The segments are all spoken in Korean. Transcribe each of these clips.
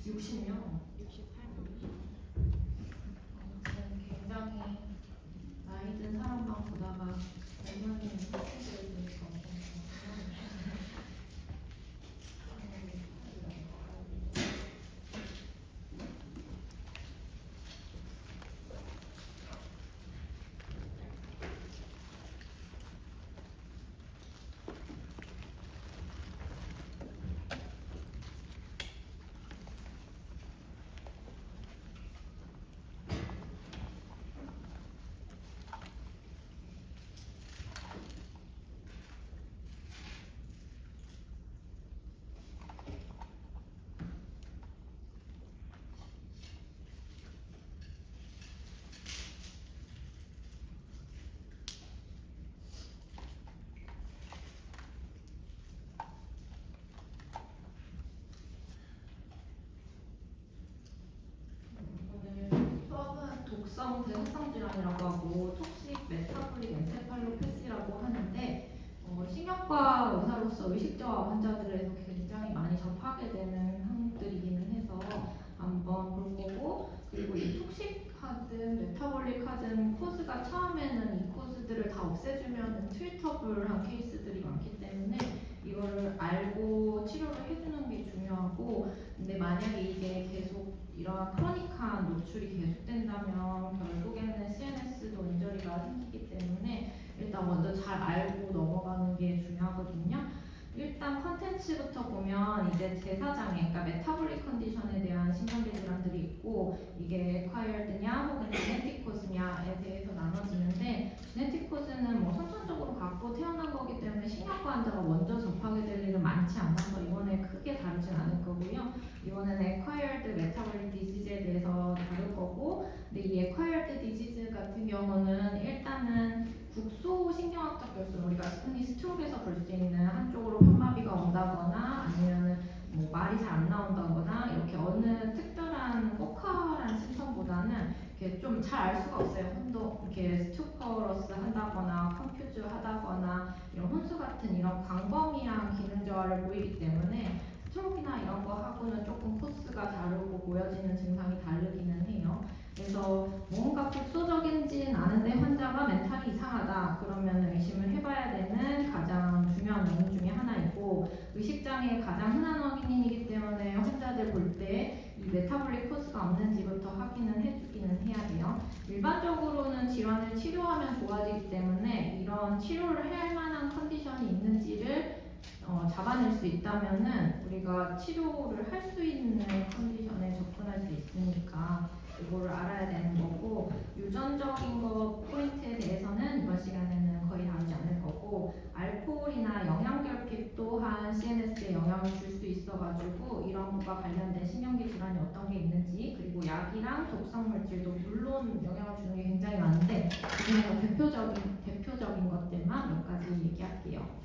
60명? 68명. 굉장히 나이 든 사람만 보다가 젊은이 학생들을 보니까 엄청 독성 대사성 질환이라고 하고 톡식 메타볼릭 엔세팔로패시라고 하는데 신경과 의사로서 의식저하 환자들에서 굉장히 많이 접하게 되는 항목들이기는 해서 한번 볼 거고, 그리고 이 톡식하든 메타볼릭하든 코스가 처음에는 이 코스들을 다 없애주면 트리터블한 케이스들이 많기 때문에 이거를 알고 치료를 해주는 게 중요하고, 근데 만약에 이게 계속 이러한 크로닉한 노출이 계속된다면 결국에는 CNS도 인저리가 생기기 때문에 일단 먼저 잘 알고 넘어가는 게 중요하거든요. 일단 컨텐츠부터 보면 이제 제사장애, 그러니까 메타볼릭 컨디션에 대한 신경계 질환들이 있고, 이게 acquired냐 혹은 genetic cause냐에 대해서 나눠지는데, genetic cause는 뭐 선천적으로 갖고 태어난 거기 때문에 신경과 환자가 먼저 접하게 될 일은 많지 않아서 이번에 크게 다루진 않을 거고요. 이번에는 acquired metabolic disease에 대해서 다룰 거고, 근데 이 acquired disease 같은 경우는 일단은 국소 신경학적 결손, 우리가 흔히 스트로크에서 볼 수 있는 한쪽으로 편마비가 온다거나 아니면은 뭐 말이 잘 안 나온다거나 이렇게 어느 특별한 포컬한 심텀보다는 이렇게 좀 잘 알 수가 없어요. 혼도 이렇게 스투퍼러스 한다거나 컴퓨즈 하다거나 이런 혼수 같은 이런 광범위한 기능 저하를 보이기 때문에 스트로크나 이런 거 하고는 조금 코스가 다르고 보여지는 증상이 다르기는 해요. 그래서 뭔가 국소적인지는 아는데 환자가 멘탈이 이상하다 그러면 의심을 해봐야 되는 가장 중요한 원인 중에 하나이고, 의식장애의 가장 흔한 원인이기 때문에 환자들 볼 때 이 메타볼릭 코스가 없는지부터 확인을 해주기는 해야 돼요. 일반적으로는 질환을 치료하면 좋아지기 때문에 이런 치료를 할 만한 컨디션이 있는지를 잡아낼 수 있다면은 우리가 치료를 할 수 있는 컨디션에 접근할 수 있으니까 이거를 알아야 되는 거고, 유전적인 거 포인트에 대해서는 이번 시간에는 거의 다루지 않을 거고, 알코올이나 영양결핍 또한 CNS에 영향을 줄 수 있어가지고 이런 것과 관련된 신경계 질환이 어떤 게 있는지, 그리고 약이랑 독성 물질도 물론 영향을 주는 게 굉장히 많은데 그중에서 대표적인 것들만 몇 가지 얘기할게요.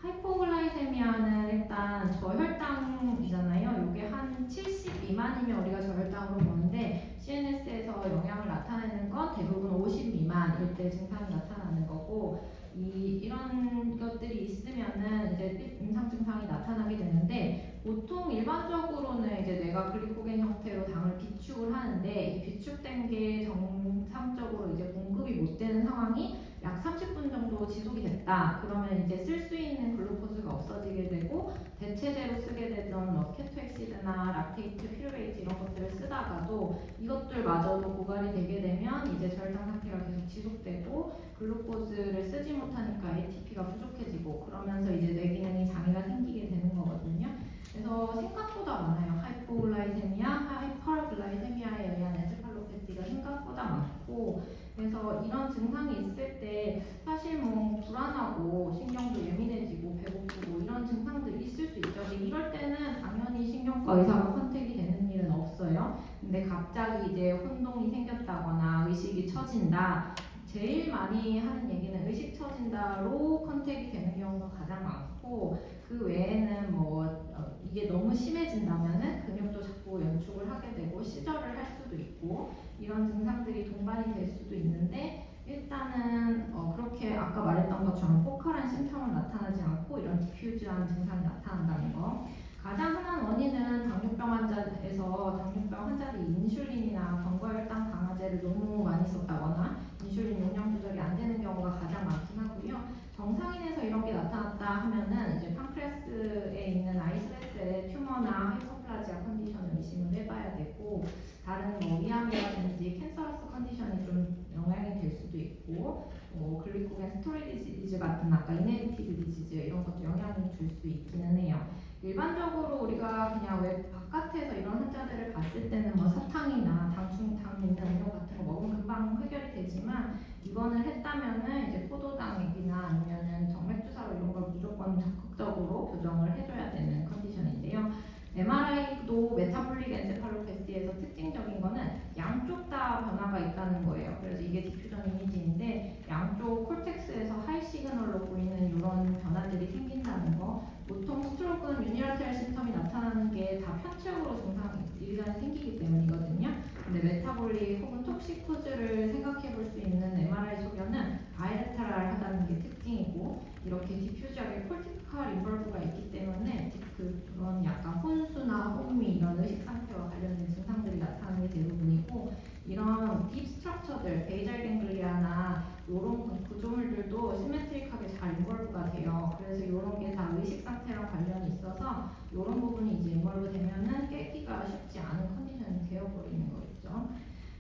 하이포글라이세미아는 일단 저혈당이잖아요. 이게 한 70 미만이면 우리가 저혈당으로 보는데 CNS에서 영향을 나타내는 건 대부분 50 미만일 때 증상이 나타나는 거고, 이런 것들이 있으면은 이제 임상 증상이 나타나게 되는데, 보통 일반적으로는 이제 뇌가 글리코겐 형태로 당을 비축을 하는데 이 비축된 게 정상적으로 이제 공급이 못 되는 상황이 약 30분 정도 지속이 됐다. 그러면 이제 쓸 수 있는 글루코즈가 없어지게 되고, 대체제로 쓰게 되던 뭐 케토엑시드나 락테이트, 피루레이트 이런 것들을 쓰다가도 이것들마저도 고갈이 되게 되면 이제 저혈당 상태가 계속 지속되고 글루코즈를 쓰지 못하니까 ATP가 부족해지고 그러면서 이제 뇌 기능이 장애가 생기게 되는 거거든요. 그래서 생각보다 많아요. 하이포글라이세미아, 하이퍼글라이세미아에 의한 엔세팔로패시가 생각보다 많고, 그래서 이런 증상이 있을 때 사실 뭐 불안하고 신경도 예민해지고 배고프고 이런 증상들이 있을 수 있죠. 근데 이럴 때는 당연히 신경과 의사가 컨택이 되는 일은 없어요. 근데 갑자기 이제 혼동이 생겼다거나 의식이 처진다, 제일 많이 하는 얘기는 의식 처진다로 컨택이 되는 경우가 가장 많고, 그 외에는 뭐 이게 너무 심해진다면은 근육도 자꾸 연축을 하게 되고 시절을 할 수도 있고 이런 증상들이 동반이 될 수도 있는데, 일단은 그렇게 아까 말했던 것처럼 포컬한 심텀은 나타나지 않고 이런 디퓨즈한 증상이 나타난다는 거. 가장 흔한 원인은 당뇨병 환자 우리나라에서 당뇨병 환자들이 인슐린이나 경과혈당 강화제를 너무 많이 썼다거나 인슐린 용량 조절이 안 되는 경우가 가장 많긴 하고요. 정상인에서 이런 게 나타났다 하면은 이제 판크레아스에 있는 아이스레스의 튜머나 하이퍼플라지아 컨디션을 의심을 해봐야 되고, 다른 뭐 위암이라든지 캔서러스 컨디션이 좀 영향이 될 수도 있고, 뭐 글리코겐 스토리지 디지즈 같은 아까 이네비티브 디지즈 이런 것도 영향을 줄 수 있기는 해요. 일반적으로 우리가 그냥 왜 바깥에서 이런 환자들을 봤을 때는 뭐 사탕이나 당 있는 음료 같은 거 먹으면 금방 해결이 되지만, 입원을 했다면은 이제 포도당액이나 아니면은 정맥주사로 이런 걸 무조건 적극적으로 교정을 해줘야 되는 컨디션인데요. MRI도 메타볼릭 엔세팔로패시에서 특징적인 거는 양쪽 다 변화가 있다는 거예요. 그래서 이게 디퓨전 이미지인데 양쪽 콜텍스에서 하이 시그널로 보이는 이런 변화들이 생긴다는 거. 보통 스트로크는 유니라테럴 심텀이 나타나는 게 다 편체적으로 증상이 일전에 생기기 때문이거든요. 근데 메타볼릭 혹은 톡시코즈를 생각해 볼 수 있는 MRI 소견은 바이레터럴하다는 게 특징이고, 이렇게 디퓨저하게 콜티칼 인벌브가 있기 때문에 그런 약간 혼수나 혼미 이런 의식 상태와 관련된 증상들이 나타나는 게 대부분이고, 이런 딥 스트럭처들 베이잘 갱글리아나 이런 구조물들도 시메트릭하게 잘 인벌브가 돼요. 그래서 이런 게 다 의식 상태랑 관련이 있어서 이런 부분이 이제 인벌브 되면은 깨기가 쉽지 않은 컨디션이 되어버리는 거겠죠.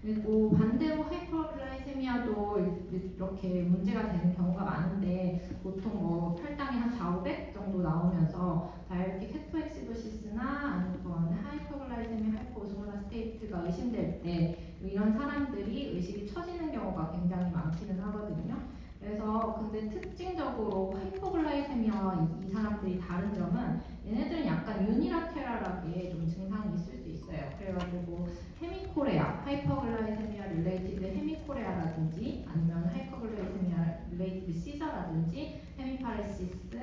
그리고 반대로 하이퍼글라이세미아도 이렇게 문제가 되는 경우가 많은데, 보통 뭐 혈당이 한 4, 500 정도 나오면서 다이어틱 케토엑시도시스나 아니면 하이퍼글라이세미 하이포오스모라 스테이트가 의심될 때 이런 사람들이 의식이 처지는 경우가 굉장히 많기는 하거든요. 그래서 근데 특징적으로 하이퍼글라이세미아와 이 사람들이 다른 점은, 얘네들은 약간 유니라테럴하게 좀 증상이 있을 수 있어요. 그래가지고 헤미코레아, 하이퍼글라이세미아 릴레이티드 헤미코레아라든지 아니면 하이퍼글라이세미아 릴레이티드 시저라든지 헤미파레시스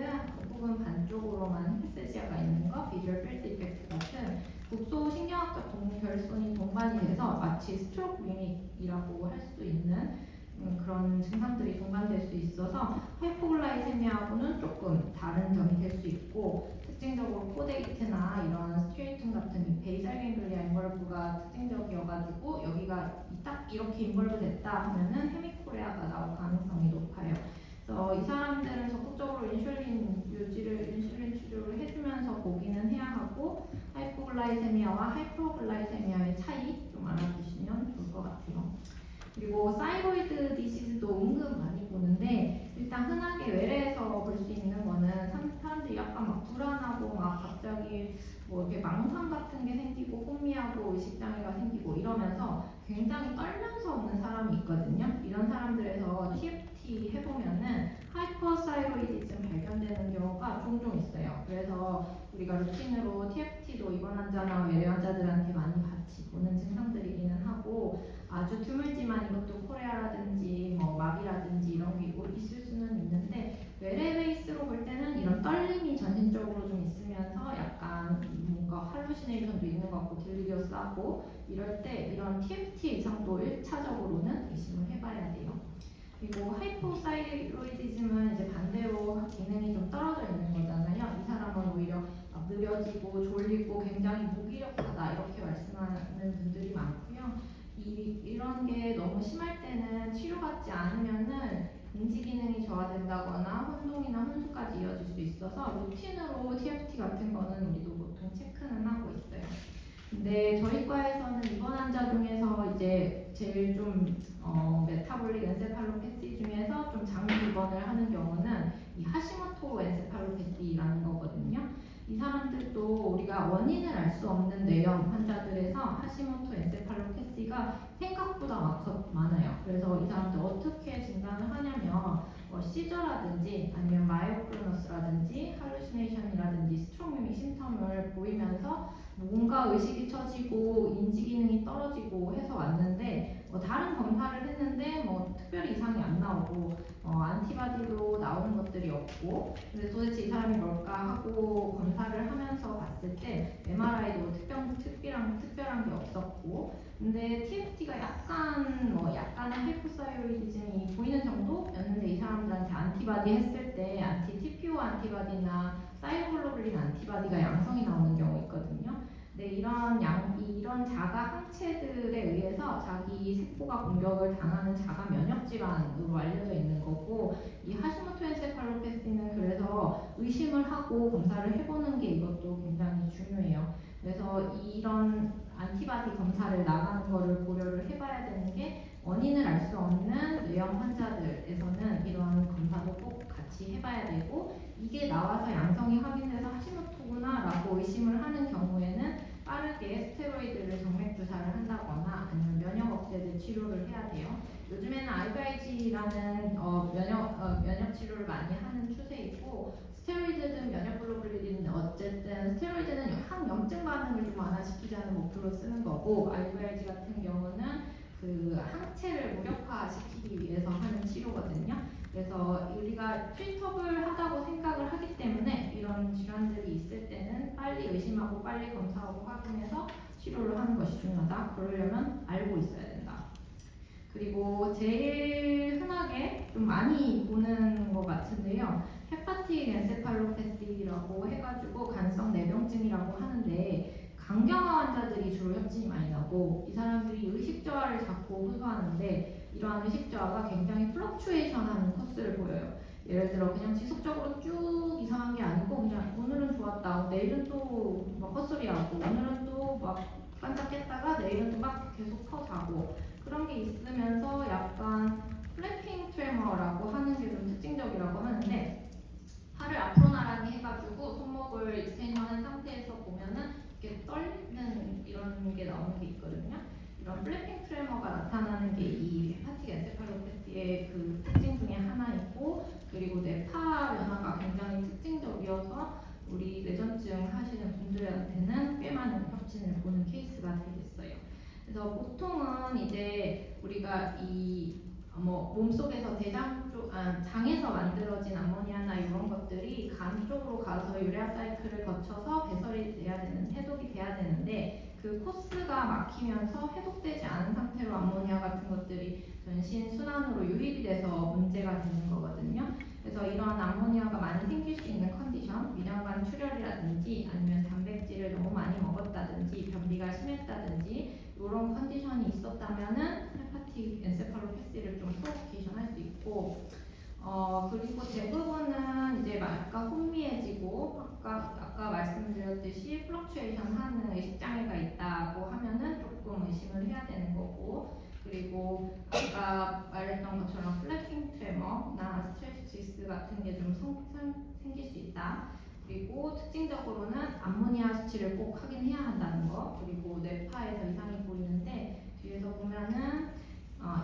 혹은 반쪽으로만 헬세시아가 있는 거, 비주얼 필드 이펙트 같은 국소 신경학적 결손이 동반이 돼서 마치 스트로크 미믹이라고 할 수 있는 그런 증상들이 동반될 수 있어서 하이포글라이세미아하고는 조금 다른 점이 될 수 있고, 특징적으로 코데이트나 이런 스튜에이튼 같은 베이잘 갱글리아 인벌브가 특징적이어가지고 여기가 딱 이렇게 인벌브 됐다 하면은 헤미코레아가 나올 가능성이 높아요. 그래서 이 사람들은 적극적으로 인슐린 치료를 해주면서 보기는 해야 하고, 하이포글라이세미아와 하이퍼글라이세미아의 차이 좀 알아두시면 좋을 것 같아요. 그리고 사이로이드 디시즈도 은근 많이 보는데, 일단 흔하게 외래에서 볼 수 있는 거는 사람들이 약간 막 불안하고 막 갑자기 뭐 이렇게 망상 같은 게 생기고 혼미하고 의식장애가 생기고 이러면서 굉장히 떨면서 오는 사람이 있거든요. 이런 사람들에서 TFT 해보면은 하이퍼사이로이디즘 발견되는 경우가 종종 있어요. 그래서 우리가 루틴으로 TFT도 입원 환자나 외래 환자들한테 많이 같이 보는 증상들이기는 하고, 아주 드물지만 이것도 코레아라든지 뭐 마비라든지 이런 게 있을 수는 있는데, 외래 베이스로 볼 때는 이런 떨림이 전신적으로 좀 있으면서 약간 뭔가 할루시네이션도 있는 것 같고 딜리리어스 하고 이럴 때 이런 TFT 이상도 1차적으로는 의심을 해봐야 돼요. 그리고 하이포사이로이디즘은 이제 반대로 기능이 좀 떨어져 있는 거잖아요. 이 사람은 오히려 느려지고 졸리고 굉장히 무기력하다 이렇게 말씀하는 분들이 많고요. 이런 게 너무 심할 때는 치료받지 않으면은 인지 기능이 저하된다거나 혼동이나 혼수까지 이어질 수 있어서 루틴으로 TFT 같은 거는 우리도 보통 체크는 하고 있어요. 근데 저희 과에서는 입원 환자 중에서 이제 제일 좀 메타볼릭 엔세팔로패시 중에서 좀 장기 입원을 하는 경우는 이 하시모토 엔세팔로패시라는 거거든요. 이 사람들도 우리가 원인을 알 수 없는 뇌염 환자들에서 하시모토 엔세팔로패시가 생각보다 많아요. 그래서 이 사람들 어떻게 진단을 하냐면 시저라든지 아니면 마이오크로너스라든지 할루시네이션이라든지 스트롱미믹 심텀을 보이면서 뭔가 의식이 처지고 인지 기능이 떨어지고 해서 왔는데 다른 검사를 했는데 특별히 이상이 안 나오고 안티바디로 나오는 것들이 없고, 근데 도대체 이 사람이 뭘까 하고 검사를 하면서 봤을 때 MRI도 특별한 게 없었고, 근데 TFT가 약간의 하이포사이로이디즘이 보이는 정도였는데 이 사람들한테 안티바디 했을 때 TPO 안티바디나 사이로글로불린 안티바디가 양성이 나오는 경우 있거든요. 근데 이런 자가 항체들에 의해서 자기 세포가 공격을 당하는 자가 면역 질환으로 알려져 있는 거고, 이 하시모토 엔세팔로패시는 그래서 의심을 하고 검사를 해보는 게 이것도 굉장히 중요해요. 그래서 이런 안티바디 검사를 나가는 거를 고려를 해봐야 되는 게, 원인을 알 수 없는 뇌염 환자들에서는 이런 검사도 꼭 같이 해봐야 되고, 이게 나와서 양성이 확인돼서 하시모토구나 라고 의심을 하는 경우에는 빠르게 스테로이드를 정맥 주사를 한다거나 아니면 면역 억제제 치료를 해야 돼요. 요즘에는 IVIG라는 면역 치료를 많이 하는 추세이고, 스테로이드든 면역 글로불린은 어쨌든 스테로이드는 항염증 반응을 좀 완화시키자는 목표로 쓰는 거고, IVIG 같은 경우는 그 항체를 무력화시키기 위해서 하는 치료거든요. 그래서 우리가 트리터블 하다고 생각을 하기 때문에 이런 질환들이 있을 때는 빨리 의심하고 빨리 검사하고 확인해서 치료를 하는 것이 중요하다. 그러려면 알고 있어야 된다. 그리고 제일 흔하게 좀 많이 보는 것 같은데요. 헤파틱 엔세팔로패시라고 해가지고 간성 내병증이라고 하는데, 강경화 환자들이 주로 협진이 많이 나고, 이 사람들이 의식저하를 자꾸 호소하는데 이러한 의식저하가 굉장히 플럭추에이션하는 코스를 보여요. 예를 들어 그냥 지속적으로 쭉 이상한 게 아니고, 그냥 오늘은 좋았다, 내일은 또 막 헛소리하고, 오늘은 또 막 깜짝했다가 내일은 또 막 계속 터자고, 그런 게 있으면서 약간 플래핑 트레머라고 하는 게 좀 특징적이라고 하는데, 팔을 앞으로 나란히 해가지고 손목을 익스텐션한 상태에서 보면은 이렇게 떨리는 이런 게 나오는 게 있거든요. 이런 플래핑 트레머가 나타나는 게 이 헤파틱 엔세팔로패시의 그 특징 중에 하나이고, 그리고 뇌파 변화가 굉장히 특징적이어서 우리 뇌전증 하시는 분들한테는 꽤 많은 협진을 보는 케이스가 되겠어요. 그래서 보통은 이제 우리가 몸속에서 장에서 만들어진 암모니아나 이런 것들이 간 쪽으로 가서 유레아 사이클을 거쳐서 배설이 돼야 되는, 해독이 돼야 되는데, 그 코스가 막히면서 해독되지 않은 상태로 암모니아 같은 것들이 전신 순환으로 유입이 돼서 문제가 되는 거거든요. 그래서 이러한 암모니아가 많이 생길 수 있는 컨디션, 위장관 출혈이라든지 아니면 단백질을 너무 많이 먹었다든지 변비가 심했다든지 이런 컨디션이 있었다면은 헤파틱 엔세팔로패시를 좀 프로보케이션 할 수 있고, 그리고 대부분은 이제 약간 혼미해지고, 아까 말씀드렸듯이 플럭추에이션 하는 의식장애가 있다고 하면은 조금 의심을 해야 되는 거고, 그리고 아까 말했던 것처럼 플래핑 트레머나 스트레시스 같은 게 좀 생길 수 있다. 그리고 특징적으로는 암모니아 수치를 꼭 확인해야 한다는 거, 그리고 뇌파에서 이상이 보이는데 뒤에서 보면은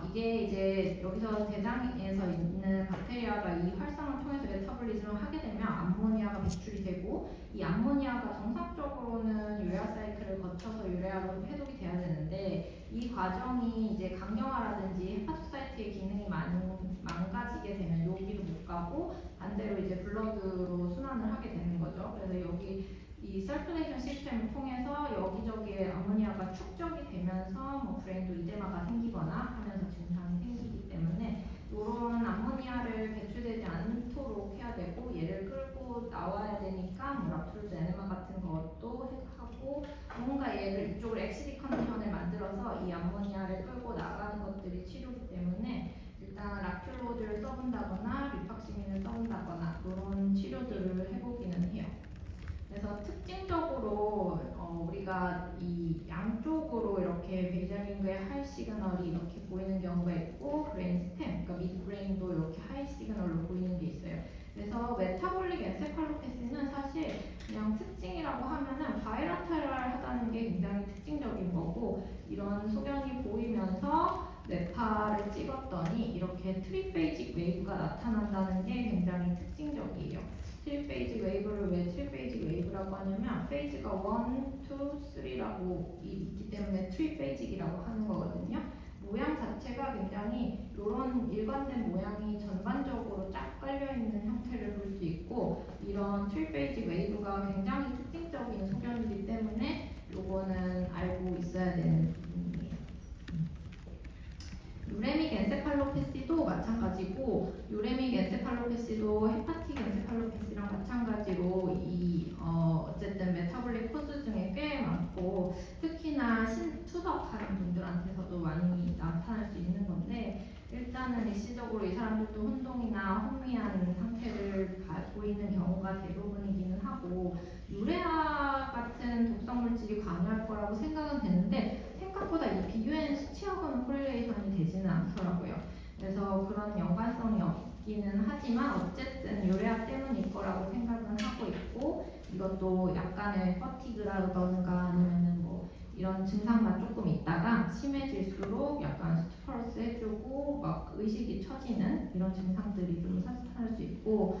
이게 이제 여기서 대장에서 있는 박테리아가 이 활성을 통해서 메타볼리즘을 하게 되면 암모니아가 배출이 되고, 이 암모니아가 정상적으로는 유레아 사이클을 거쳐서 유레아로 해독이 돼야 되는데, 이 과정이 이제 강경화라든지 헤파토사이트의 기능이 망가지게 되면 여기로 못 가고 반대로 이제 블러드로 순환을 하게 되는 거죠. 그래서 여기 이 서큘레이션 시스템을 통해서 여기저기에 암모니아가 축적이 되면서 브레인도 이데마가 생기거나 하면서 증상이 생기기 때문에 이런 암모니아를 배출되지 않도록 해야 되고, 얘를 끌고 나와야 되니까 락토로즈 에네마 같은 것도 하고, 뭔가 얘를 이쪽으로 엑시디 컨디션을 만들어서 이 암모니아를 끌고 나가는 것들이 치료기 때문에 일단 락툴로즈를 써본다거나 리팍시민을 써본다거나 이런 치료들을 해보기는 해요. 그래서 특징적으로 우리가 이 양쪽으로 이렇게 베이저링의 하이 시그널이 이렇게 보이는 경우가 있고, 브레인 스템, 그러니까 미드브레인도 이렇게 하이 시그널로 보이는 게 있어요. 그래서 메타볼릭 엔세팔로패시는 사실 그냥 특징이라고 하면은 바이라테럴하다는 게 굉장히 특징적인 거고, 이런 소견이 보이면서 뇌파를 찍었더니 이렇게 트리페이직 웨이브가 나타난다는 게 굉장히 특징적이에요. 트리페이직 웨이브를 왜 트리페이직 웨이브라고 하냐면 페이지가 1, 2, 3라고 있기 때문에 트리페이직이라고 하는 거거든요. 모양 자체가 굉장히 이런 일관된 모양이 전반적으로 쫙 깔려있는 형태를 볼 수 있고, 이런 트리페이직 웨이브가 굉장히 특징적인 소견이기 때문에 요거는 알고 있어야 되는 부분이에요. 유레믹 엔세팔로패시도 마찬가지고, 유레믹 엔세팔로패시도 헤파틱 엔세팔로패시랑 마찬가지로 어쨌든 메타볼릭 코스 중에 꽤 많고, 일시적으로 이 사람들도 혼동이나 혼미한 상태를 보이는 경우가 대부분이기는 하고 유레아 같은 독성 물질이 관여할 거라고 생각은 되는데 생각보다 이 비유엔 수치하고는 코릴레이션이 되지는 않더라고요. 그래서 그런 연관성이 없기는 하지만 어쨌든 유레아 때문일 거라고 생각은 하고 있고 이것도 약간의 퍼티그라던가 아니면은 뭐 이런 증상만 조금 있다가 심해질수록 약간 스티퍼러스 해주고 막 의식이 처지는 이런 증상들이 좀 나타날 수 있고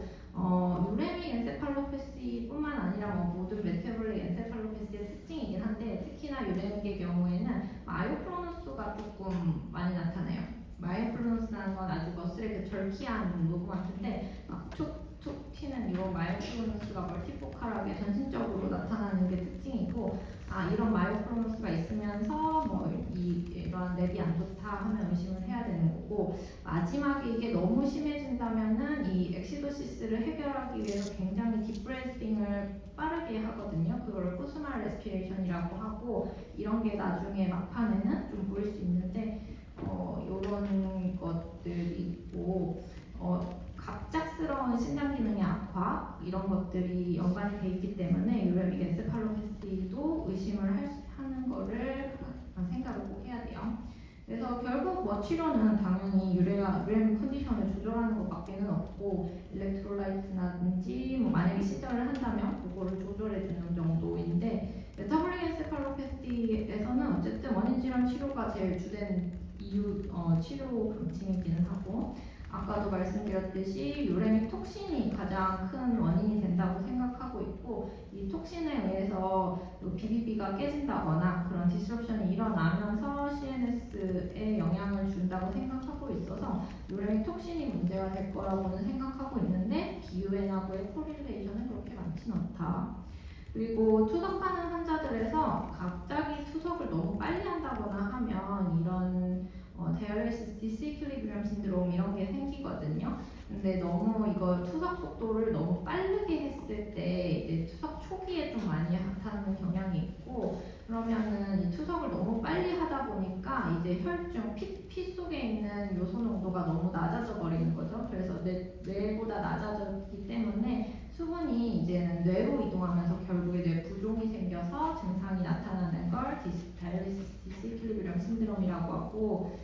유레믹 엔세팔로패시뿐만 아니라 뭐 모든 메타볼릭 엔세팔로패시의 특징이긴 한데 특히나 유레믹의 경우에는 마이오크로노스가 조금 많이 나타나요. 마이오크로노스라는 건 아주 머슬의 그 절키한 무브먼트인데 막 툭툭 튀는 이런 마이오크로노스가 멀티포컬하게 전신적으로 나타나는 게 특징이고 이런 마이오크로노스가 있으면서 뭐 이런 랩이 안 좋다 하면 의심을 해야 되는 거고 마지막에 이게 너무 심해진다면은 이 엑시도시스를 해결하기 위해서 굉장히 딥브레스팅을 빠르게 하거든요. 그걸 포스말 레스피레이션이라고 하고 이런 게 나중에 막판에는 좀 보일 수 있는데 이런 것들이 있고 갑작스러운 신장 기능의 악화 이런 것들이 연관이 돼 있기 때문에 유레믹 엔세팔로패시도 의심을 하는 거를 생각을 꼭 해야 돼요. 그래서 결국 뭐 치료는 당연히 유레믹 컨디션을 조절하는 것밖에는 없고 일렉트롤라이트라든지 뭐 만약에 시절을 한다면 그거를 조절해 주는 정도인데 메타볼릭 엔세팔로패시에서는 어쨌든 원인 질환 치료가 제일 주된 치료 방침이기는 하고 아까도 말씀드렸듯이 유레믹 톡신이 가장 큰 원인이 된다고 생각하고 있고 이 톡신에 의해서 BBB가 깨진다거나 그런 디스럽션이 일어나면서 CNS에 영향을 준다고 생각하고 있어서 유레믹 톡신이 문제가 될 거라고는 생각하고 있는데 비유엔하고의 코릴레이션은 그렇게 많지는 않다. 그리고 투석하는 환자들에서 갑자기 투석을 너무 빨리 한다거나 하면 이런 다이얼리시스 디스이퀄리브리엄 신드롬 이런 게 생기거든요. 근데 너무 이거 투석 속도를 너무 빠르게 했을 때 이제 투석 초기에 좀 많이 나타나는 경향이 있고 그러면은 이 투석을 너무 빨리 하다 보니까 이제 혈중 피 속에 있는 요소 농도가 너무 낮아져 버리는 거죠. 그래서 뇌보다 낮아졌기 때문에 수분이 이제는 뇌로 이동하면서 결국에 뇌 부종이 생겨서 증상이 나타나는 걸 다이얼리시스 디스이퀄리브리엄 신드롬이라고 하고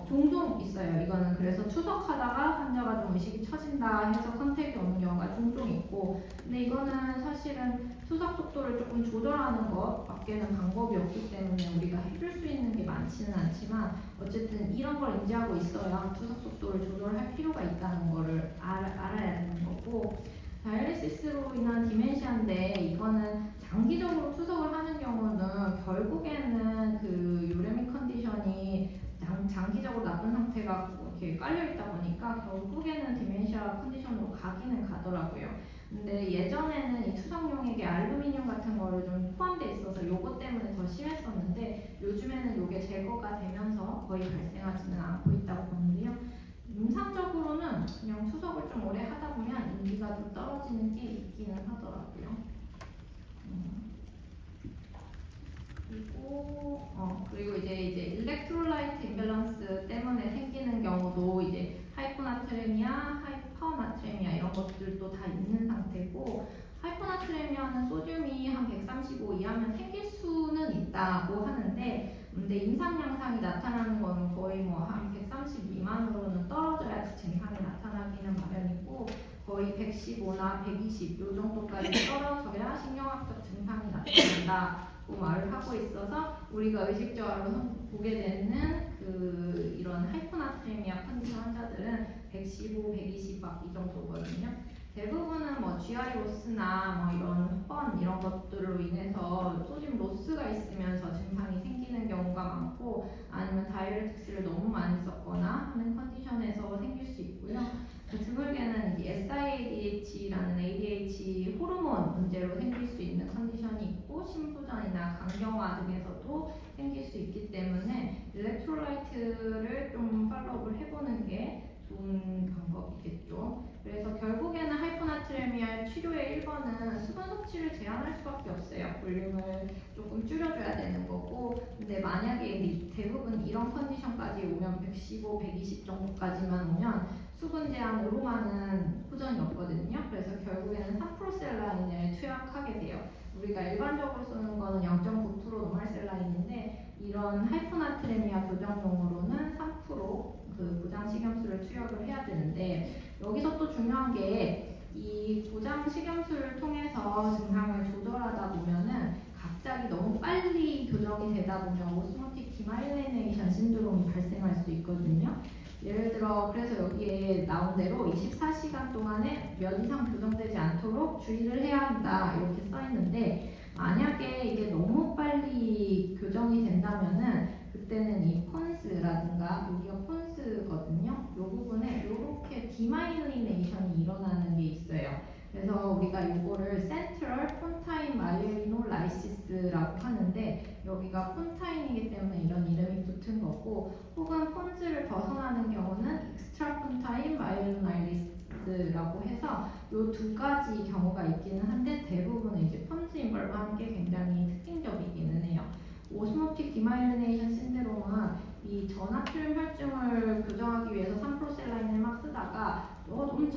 종종 있어요. 이거는 그래서 투석하다가 환자가 좀 의식이 처진다 해서 컨택이 오는 경우가 종종 있고 근데 이거는 사실은 투석 속도를 조금 조절하는 것밖에는 방법이 없기 때문에 우리가 해줄 수 있는 게 많지는 않지만 어쨌든 이런 걸 인지하고 있어야 투석 속도를 조절할 필요가 있다는 거를 알아야 되는 거고 다이얼리시스로 인한 디멘시아인데 이거는 장기적으로 투석을 하는 경우는 결국에는 그 유레믹 컨디션이 장기적으로 나쁜 상태가 이렇게 깔려있다 보니까 결국에는 디멘시아 컨디션으로 가기는 가더라고요. 근데 예전에는 이 투석용액에 알루미늄 같은 거를 좀 포함돼 있어서 요거 때문에 더 심했었는데 요즘에는 요게 제거가 되면서 거의 발생하지는 않고 있다고 보는데요. 임상적으로는 그냥 투석을 좀 오래 하다 보면 인지가 좀 떨어지는 게 있기는 하더라고요. 그리고 이제 일렉트롤라이트 임밸런스 때문에 생기는 경우도 이제 하이포나트레미아, 하이퍼나트레미아 이런 것들도 다 있는 상태고 하이포나트레미아는 소듐이 한 135 이하면 생길 수는 있다고 하는데 근데 임상 양상이 나타나는 거는 거의 뭐 한 130 미만으로는 떨어져야지 증상이 나타나기는 마련이고 거의 115나 120 요 정도까지 떨어져야 신경학적 증상이 나타난다고 말을 하고 있어서 우리가 의식적으로 보게 되는 그 이런 하이포나트레미아 컨디션 환자들은 115, 120 막 이 정도거든요. 대부분은 뭐 GI 로스나 뭐 이런 번 이런 것들로 인해서 소듐 로스가 있으면서 증상이 생기는 경우가 많고 아니면 다이어레틱스를 너무 많이 썼거나 하는 컨디션에서 생길 수 있고요. 드물게는 SIADH라는 ADH 호르몬 문제로 생길 수 있는 컨디션이 있고 심부전이나 간경화 등에서도 생길 수 있기 때문에 일렉트롤라이트를 좀 팔로우를 해보는 게 좋은 방법이겠죠. 그래서 결국에는 하이포나트레미아 치료의 1번은 수분 섭취 수치를 제한할 수밖에 없어요. 볼륨을 조금 줄여줘야 되는 거고, 근데 만약에 대부분 이런 컨디션까지 오면 115, 120 정도까지만 오면 수분 제한으로만은 호전이 없거든요. 그래서 결국에는 3% 셀라인을 투약하게 돼요. 우리가 일반적으로 쓰는 거는 0.9% 노멀 셀라인인데 이런 하이포나트레미아 교정용으로는 3%그 고장 식염수를 투약을 해야 되는데, 여기서 또 중요한 게 이 고장 식염수를 통해서 증상을 조절하다 보면은 갑자기 너무 빨리 교정이 되다 보면 오스모틱 디마일리네이션 신드롬이 발생할 수 있거든요. 예를 들어 그래서 여기에 나온 대로 24시간 동안에 몇 이상 교정되지 않도록 주의를 해야 한다 이렇게 써 있는데, 만약에 이게 너무 빨리 교정이 된다면은 그때는 이 폰스라든가 여기가 폰스거든요. 이 부분에 이렇게 디마일리네이션이 일어나는 게 있어요. 그래서 우리가 이거를 센트럴 폰타인 마이엘리노라이시스라고 하는데, 여기가 폰타인이기 때문에 이런 이름이 붙은 거고, 혹은 폰즈를 벗어나는 경우는 익스트라 폰타인 마이엘리노라이시스라고 해서 이 두 가지 경우가 있기는 한데, 대부분은 이제 폰즈 인벌브와 함께 굉장히 특징적이기는 해요. 오스모틱 디마일리네이션 신드롬은 이 저나트륨 혈증을 교정하기 위해서 3% 셀라인을 막 쓰다가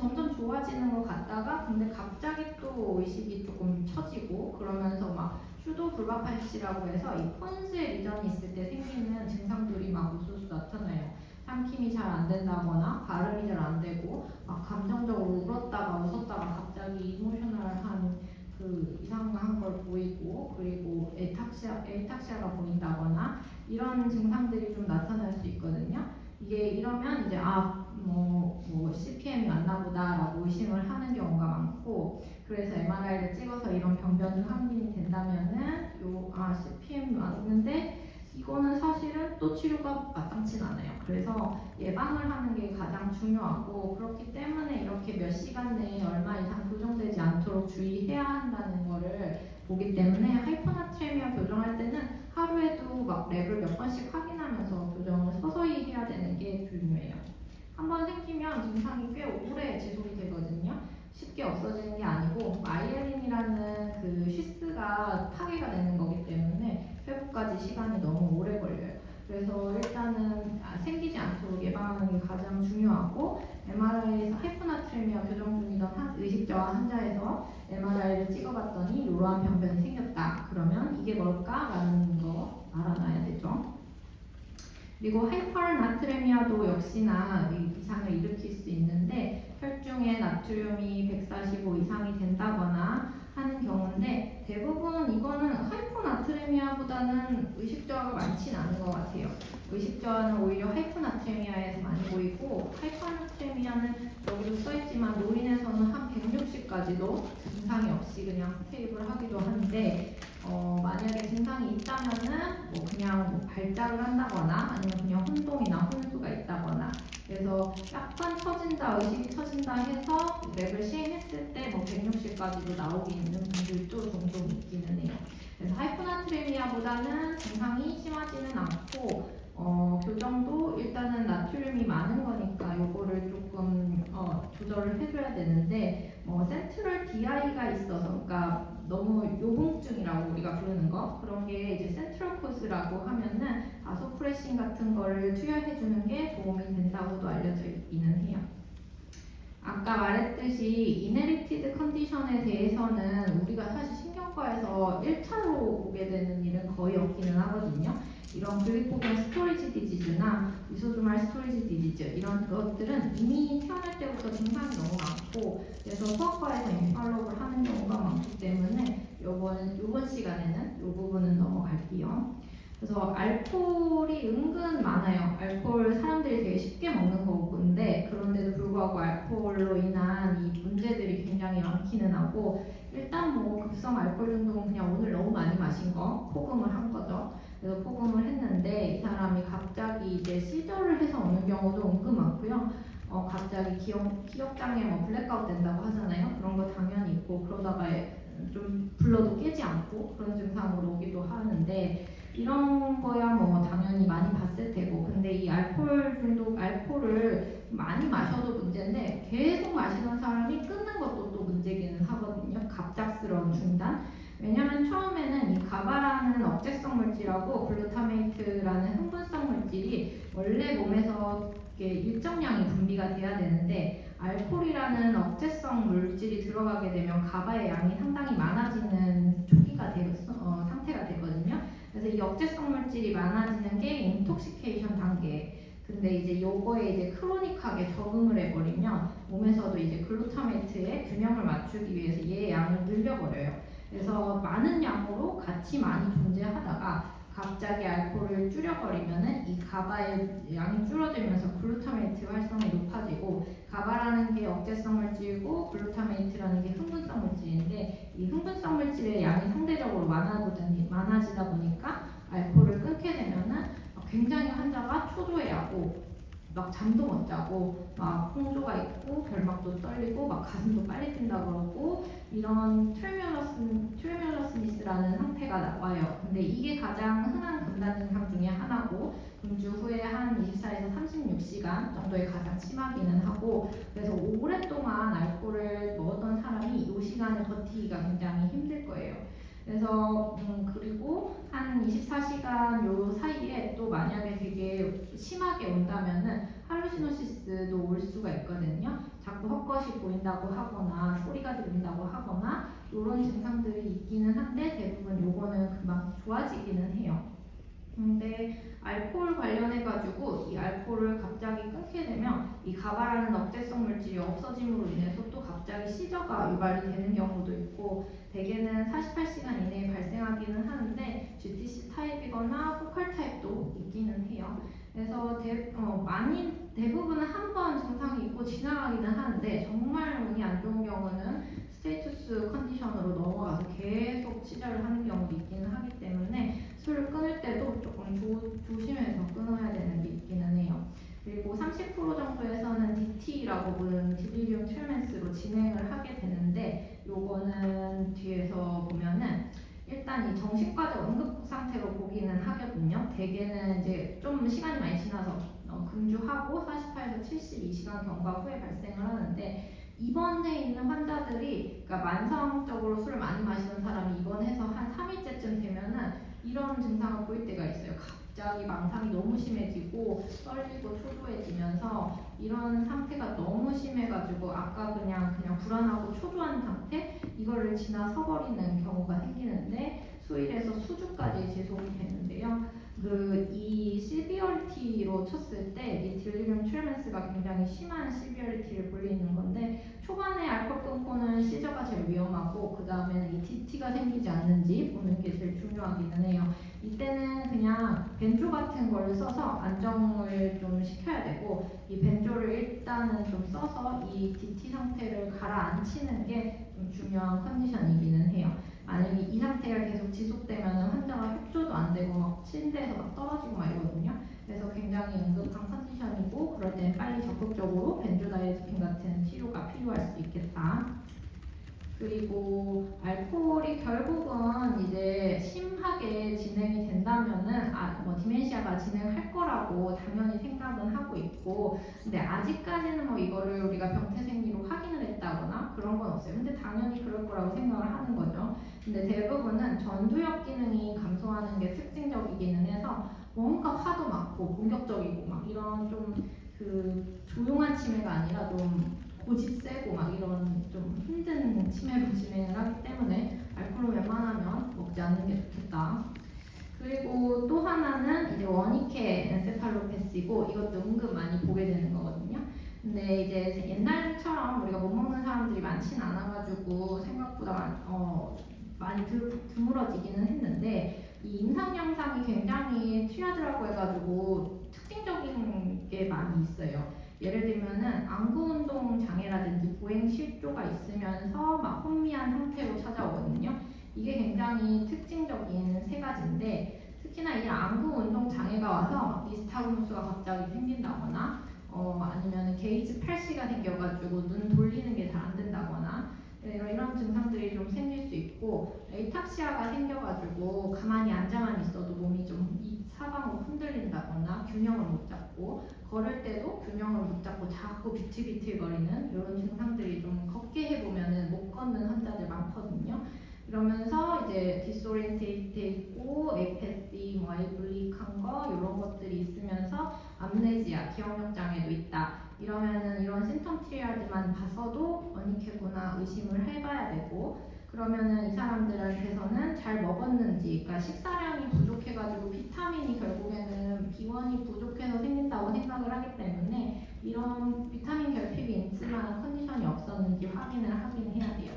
점점 좋아지는 것 같다가 근데 갑자기 또 의식이 조금 처지고 그러면서 막 슈도 불바팔시라고 해서 이 폰스의 리전이 있을 때 생기는 증상들이 막 우수수 나타나요. 삼킴이 잘 안 된다거나 발음이 잘 안 되고 막 감정적으로 울었다가 웃었다가 갑자기 이모셔널한 그 이상한 걸 보이고, 그리고 에이탁시아가 보인다거나 이런 증상들이 좀 나타날 수 있거든요. 이게 이러면 이제 뭐 CPM이 왔나 보다라고 의심을 하는 경우가 많고, 그래서 MRI를 찍어서 이런 병변이 확인이 된다면은 CPM이 왔는데 이거는 사실은 또 치료가 마땅치 않아요. 그래서 예방을 하는 게 가장 중요하고, 그렇기 때문에 이렇게 몇 시간 내에 얼마 이상 교정되지 않도록 주의해야 한다는 거를 보기 때문에 하이퍼나트레미아 교정할 때는 하루에도 막 랩을 몇 번씩 확인하면서 교정을 서서히 해야 되는 게 중요해요. 한번 생기면 증상이 꽤 오래 지속이 되거든요. 쉽게 없어지는 게 아니고 마이엘린이라는 그 쉬스가 파괴가 되는 거기 때문에 회복까지 시간이 너무 오래 걸려요. 그래서 일단은 생기지 않도록 예방하는 게 가장 중요하고, MRI에서 하이퍼나트레미아 교정 중이던 의식저하 환자에서 MRI를 찍어봤더니 이러한 병변이 생겼다. 그러면 이게 뭘까라는 거 알아놔야 되죠. 그리고 하이퍼나트레미아도 역시나 이상을 일으킬 수 있는데, 혈중에 나트륨이 145 이상이 된다거나 하는 경우인데, 대부분 이거는 하이퍼나트레미아보다는 의식저하가 많지는 않은 것 같아요. 의식저하는 오히려 하이퍼나트레미아에서 많이 보이고, 하이퍼나트레미아는 여기도 써있지만 노인에서는 한 160까지도 증상이 없이 그냥 스테이블 하기도 하는데, 만약에 증상이 있다면은 그냥 발작을 한다거나 아니면 그냥 혼동이나 혼수가 있다거나, 그래서 약간 처진다, 의식이 처진다 해서 랩을 시행했을 때 160까지도 나오게 있는 분들도 종종 있기는 해요. 그래서 하이포나트레미아보다는 증상이 심하지는 않고, 교정도 일단은 나트륨이 많은 거니까 요거를 조금 조절을 해줘야 되는데, 센트럴 DI가 있어서, 그러니까 너무 요봉증이라고 우리가 부르는 거, 그런 게 이제 센트럴 코스라고 하면은 바소프레신 같은 거를 투여해주는 게 도움이 된다고도 알려져 있기는 해요. 아까 말했듯이 이네리티드 컨디션에 대해서는 우리가 사실 신경과에서 1차로 보게 되는 일은 거의 없기는 하거든요. 이런 글리코겐 스토리지 디지즈나 이소주말 스토리지 디지즈 이런 것들은 이미 태어날 때부터 증상이 너무 많고, 그래서 소아과에서 이미 팔로우를 하는 경우가 많기 때문에 요번 시간에는 이 부분은 넘어갈게요. 그래서 알코올이 은근 많아요. 알코올 사람들이 되게 쉽게 먹는 건데, 그런데도 불구하고 알코올로 인한 이 문제들이 굉장히 많기는 하고, 일단 급성 알코올 중독은 그냥 오늘 너무 많이 마신 거 포금을 한 거죠. 그래서 포금을 했는데 이 사람이 갑자기 이제 시저를 해서 오는 경우도 은근 많고요. 갑자기 기억장애 블랙아웃 된다고 하잖아요. 그런 거 당연히 있고, 그러다가 좀 불러도 깨지 않고 그런 증상으로 오기도 하는데, 이런 거야 당연히 많이 봤을 테고, 근데 이 알코올 중독, 알코올을 많이 마셔도 문제인데 계속 마시는 사람이 끊는 것도 또 문제기는 하거든요. 갑작스러운 중단. 왜냐면 처음에는 이 가바라는 억제성 물질하고 글루타메이트라는 흥분성 물질이 원래 몸에서 이게 일정량이 분비가 돼야 되는데 알코올이라는 억제성 물질이 들어가게 되면 가바의 양이 상당히 많아지는 초기가 상태가 되거든요. 그래서 이 억제성 물질이 많아지는 게 인톡시케이션 단계. 근데 이제 요거에 이제 크로닉하게 적응을 해버리면 몸에서도 이제 글루타메이트의 균형을 맞추기 위해서 얘의 양을 늘려버려요. 그래서 많은 양으로 같이 많이 존재하다가 갑자기 알코올을 줄여버리면은 이 가바의 양이 줄어들면서 글루타메이트 활성이 높아지고, 가바라는 게 억제성 물질이고 글루타메이트라는 게 흥분성 물질인데 이 흥분성 물질의 양이 상대적으로 많아지다 보니까 알코올을 끊게 되면은 굉장히 환자가 초조해하고 막 잠도 못 자고 막 홍조가 있고 결막도 떨리고 막 가슴도 빨리 뛴다 그러고 이런 트레뼰러스니스라는 상태가 나와요. 근데 이게 가장 흔한 금단 증상 중에 하나고 금주 후에 한 24에서 36시간 정도에 가장 심하기는 하고, 그래서 오랫동안 알코올을 먹었던 사람이 이 시간을 버티기가 굉장히 힘들 거예요. 그래서 그리고 한 24시간 요 사이에 또 만약에 되게 심하게 온다면은 할루시노시스도 올 수가 있거든요. 자꾸 헛것이 보인다고 하거나 소리가 들린다고 하거나 이런 증상들이 있기는 한데 대부분 요거는 금방 좋아지기는 해요. 근데 알코올 관련해가지고 이 알코올을 갑자기 끊게 되면 이 가바라는 억제성 물질이 없어짐으로 인해서 또 갑자기 시저가 유발이 되는 경우도 있고, 대개는 48시간 이내에 발생하기는 하는데 GTC 타입이거나 포칼 타입도 있기는 해요. 그래서 대부분은 한 번 증상이 있고 지나가기는 하는데 정말 운이 안 좋은 경우는 스테이투스 컨디션으로 넘어가서 계속 치료를 하는 경우도 있기는 하기 때문에 술을 끊을 때도 조금 조심해서 끊어야 되는 게 있기는 해요. 그리고 30% 정도에서는 DT라고 부르는 딜리리움 트레멘스로 진행을 하게 되는데, 요거는 뒤에서 보면은 일단 이 정신과적 응급 상태로 보기는 하거든요. 대개는 이제 좀 시간이 많이 지나서 금주하고 48에서 72시간 경과 후에 발생을 하는데, 입원해 있는 환자들이, 그러니까 만성적으로 술을 많이 마시는 사람이 입원해서 한 3일째쯤 되면은 이런 증상을 보일 때가 있어요. 갑자기 망상이 너무 심해지고 떨리고 초조해지면서 이런 상태가 너무 심해가지고 아까 그냥 불안하고 초조한 상태, 이거를 지나서 버리는 경우가 생기는데 수일에서 수주까지 지속이 되는데요. 이 시비어리티로 쳤을 때 이 딜리리움 트레멘스가 굉장히 심한 시비어리티를 보이는 건데, 초반에 알코올 끊고는 시저가 제일 위험하고 그 다음에는 이 DT가 생기지 않는지 보는 게 제일 중요하기는 해요. 이때는 그냥 벤조 같은 걸 써서 안정을 좀 시켜야 되고, 이 벤조를 일단은 좀 써서 이 DT 상태를 가라앉히는 게 좀 중요한 컨디션이기는 해요. 만약에 이 상태가 계속 지속되면 환자가 협조도 안 되고 막 침대에서 막 떨어지고 막 이러거든요. 그래서 굉장히 응급한 컨디션이고, 그럴 땐 빨리 적극적으로 벤조다이아ze핀 같은 치료가 필요할 수 있겠다. 그리고 알코올이 결국은 이제 심하게 진행이 된다면은 디멘시아가 진행할 거라고 당연히 생각은 하고 있고, 근데 아직까지는 이거를 우리가 병태생리로 확인을 했다거나 그런 건 없어요. 근데 당연히 그럴 거라고 생각을 하는 거죠. 근데 대부분은 전두엽 기능이 감소하는 게 특징적이기는 해서 뭔가 화도 많고 공격적이고 막 이런 좀 조용한 치매가 아니라 좀 고집 세고 막 이런 좀 힘든 치매로 진행을 하기 때문에 알코올을 웬만하면 먹지 않는 게 좋겠다. 그리고 또 하나는 이제 원익회 엔세팔로패시고, 이것도 은근 많이 보게 되는 거거든요. 근데 이제 옛날처럼 우리가 못 먹는 사람들이 많진 않아가지고 생각보다 많이 드물어지기는 했는데, 이 임상 양상이 굉장히 튀하더라고 해가지고 특징적인 게 많이 있어요. 예를 들면은 안구운동 장애라든지 보행 실조가 있으면서 막 혼미한 상태로 찾아오거든요. 이게 굉장히 특징적인 세 가지인데, 특히나 이 안구운동 장애가 와서 니스타그무스가 갑자기 생긴다거나 아니면 게이지 팔시가 생겨가지고 눈 돌리는 게 잘 안 된다거나 이런 증상들이 좀 생길 수 있고, 에이탁시아가 생겨가지고 가만히 앉아만 있어도 몸이 좀 사방으로 흔들린다거나 균형을 못 잡고 잡고 걸을 때도 균형을 못 잡고 자꾸 비틀비틀거리는 이런 증상들이 좀 걷게 해보면은 못 걷는 환자들 많거든요. 그러면서 이제 디스오리엔테이트 있고 에이패시, 뭐 아이블릭한 거 이런 것들이 있으면서 암네지아, 기억력 장애도 있다. 이러면은 이런 심텀 트리아드만 봐서도 원익회구나 의심을 해봐야 되고, 그러면은 이 사람들한테서는 잘 먹었는지, 그러니까 식사량이 부족해가지고 비타민이 결국에는 B1이 부족해서 생긴다고 생각을 하기 때문에 이런 비타민 결핍이 있을 만한 컨디션이 없었는지 확인을 하긴 해야 돼요.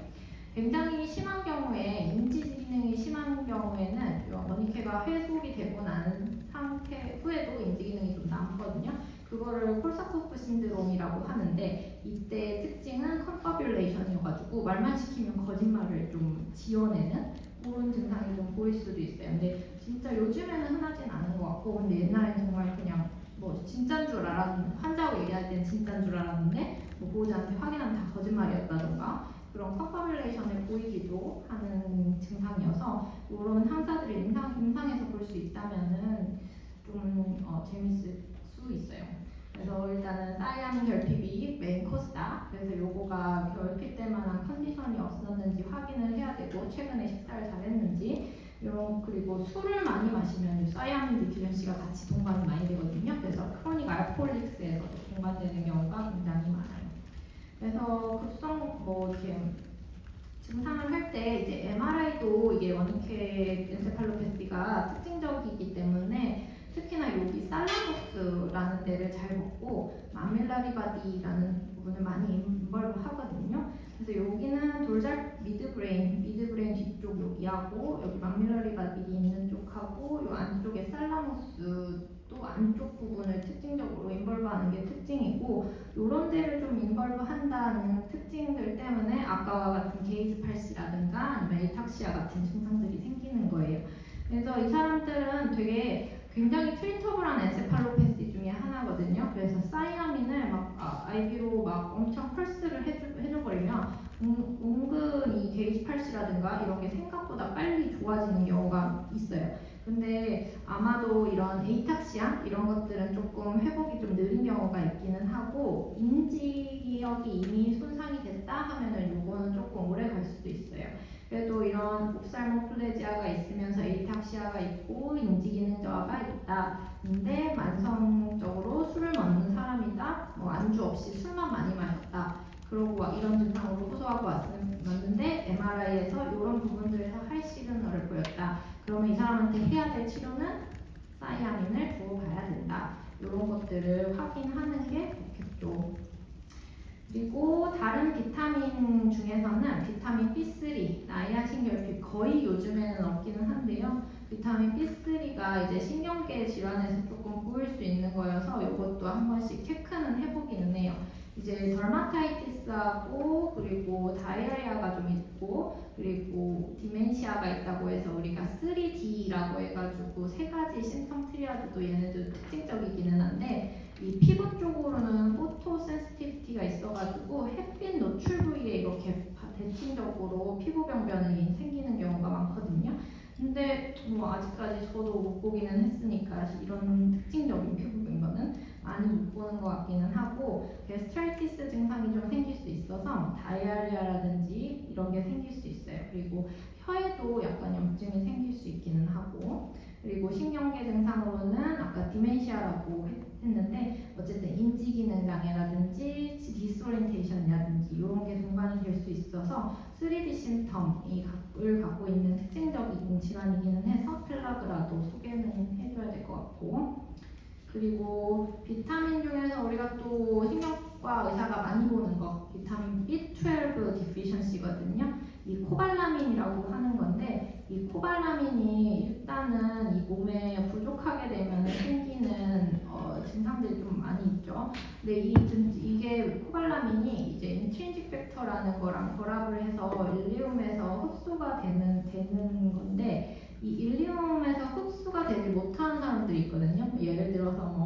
굉장히 심한 경우에, 인지 기능이 심한 경우에는 원익회가 회복이 되고 나는 상태 후에도 인지 기능이 좀 남거든요. 그거를 콜사코프 신드롬이라고 하는데, 이때 특징은 컨퍼뷸레이션이어가지고 말만 시키면 거짓말을 좀 지어내는 그런 증상이 좀 보일 수도 있어요. 근데 진짜 요즘에는 흔하진 않은 것 같고, 근데 옛날에는 정말 그냥 뭐 진짜인 줄 알았는데, 환자하고 얘기할 때는 진짜인 줄 알았는데 뭐 보호자한테 확인하면 다 거짓말이었다던가 그런 컨퍼뷸레이션을 보이기도 하는 증상이어서, 이런 환자들을 임상에서 볼 수 있다면은 좀 재밌을 수 있어요. 그래서 일단은 사이아민 결핍이 메인 코스다. 그래서 요거가 결핍될 만한 컨디션이 없었는지 확인을 해야 되고, 최근에 식사를 잘했는지, 그리고 술을 많이 마시면 사이아민 디피션시가 같이 동반이 많이 되거든요. 그래서 크로닉 알코올릭스에서도 동반되는 경우가 굉장히 많아요. 그래서 급성 뭐 이렇게 증상을 할 때 이제 MRI도 이게 원익회 엔세팔로패시가 특징적이기 때문에 특히나 여기 살라모스라는 데를 잘 먹고 마밀라리 바디라는 부분을 많이 인벌브 하거든요. 그래서 여기는 돌잘 미드브레인 뒤쪽 여기하고, 여기 마밀라리 바디 있는 쪽하고 요 안쪽에 살라모스도 안쪽 부분을 특징적으로 인벌브하는 게 특징이고, 요런 데를 좀 인벌브 한다는 특징들 때문에 아까와 같은 게이지 팔시라든가 아니면 에탁시아 같은 증상들이 생기는 거예요. 그래서 이 사람들은 되게 굉장히 트리터블한 엔세팔로패시 중에 하나거든요. 그래서 사이아민을 막 IV로 막 엄청 펄스를 해줘버리면 은근히 게이지 팔시라든가 이런 게 생각보다 빨리 좋아지는 경우가 있어요. 근데 아마도 이런 에이탁시아 이런 것들은 조금 회복이 좀 느린 경우가 있기는 하고, 인지기억이 이미 손상이 됐다 하면은 요거는 조금 오래 갈 수도 있어요. 그래도 이런 옵살모플레지아가 있으면서 에이탁시아가 있고 인지기능 저하가 있다. 근데 만성적으로 술을 먹는 사람이다. 뭐 안주 없이 술만 많이 마셨다. 그러고 이런 증상으로 호소하고 왔는데 MRI에서 이런 부분들에서 하이 시그널을 보였다. 그러면 이 사람한테 해야 될 치료는 사이아민을 부어봐야 된다. 이런 것들을 확인하는 게 좋겠죠. 그리고 다른 비타민 중에서는 비타민 B3, 나이아신 결핍 거의 요즘에는 없기는 한데요. 비타민 B3가 이제 신경계 질환에서 조금 보일 수 있는 거여서 이것도 한 번씩 체크는 해보기는 해요. 이제 더마타이티스하고 그리고 다이아리아가 좀 있고 그리고 디멘시아가 있다고 해서 우리가 3D라고 해가지고 세 가지 심텀 트리아드도 얘네도 특징적이기는 한데, 이 피부 쪽으로는 포토 센시티비티가 있어가지고 햇빛 노출 부위에 이렇게 대칭적으로 피부 병변이 생기는 경우가 많거든요. 근데 뭐 아직까지 저도 못 보기는 했으니까 이런 특징적인 피부 병변은 많이 못 보는 것 같기는 하고, 게스트라이티스 증상이 좀 생길 수 있어서 다이아리아라든지 이런 게 생길 수 있어요. 그리고 혀에도 약간 염증이 생길 수 있기는 하고, 그리고 신경계 증상으로는 아까 디멘시아라고 했는데 어쨌든 인지기능 장애라든지 디스오리엔테이션이라든지 이런 게 동반이 될 수 있어서 3D 심텀을 갖고 있는 특징적인 질환이기는 해서 펠라그라도 소개는 해줘야 될 것 같고, 그리고 비타민 중에서 우리가 또 신경과 의사가 많이 보는 거 비타민 B12 디피션시거든요. 이 코발라민이라고 하는 건데, 이 코발라민이 일단은 이 몸에 부족하게 되면 생기는 증상들이 좀 많이 있죠. 근데 이게 코발라민이 이제 인트린식 팩터라는 거랑 결합을 해서 일리움에서 흡수가 되는 건데, 이 일리움에서 흡수가 되지 못하는 사람들이 있거든요. 예를 들어서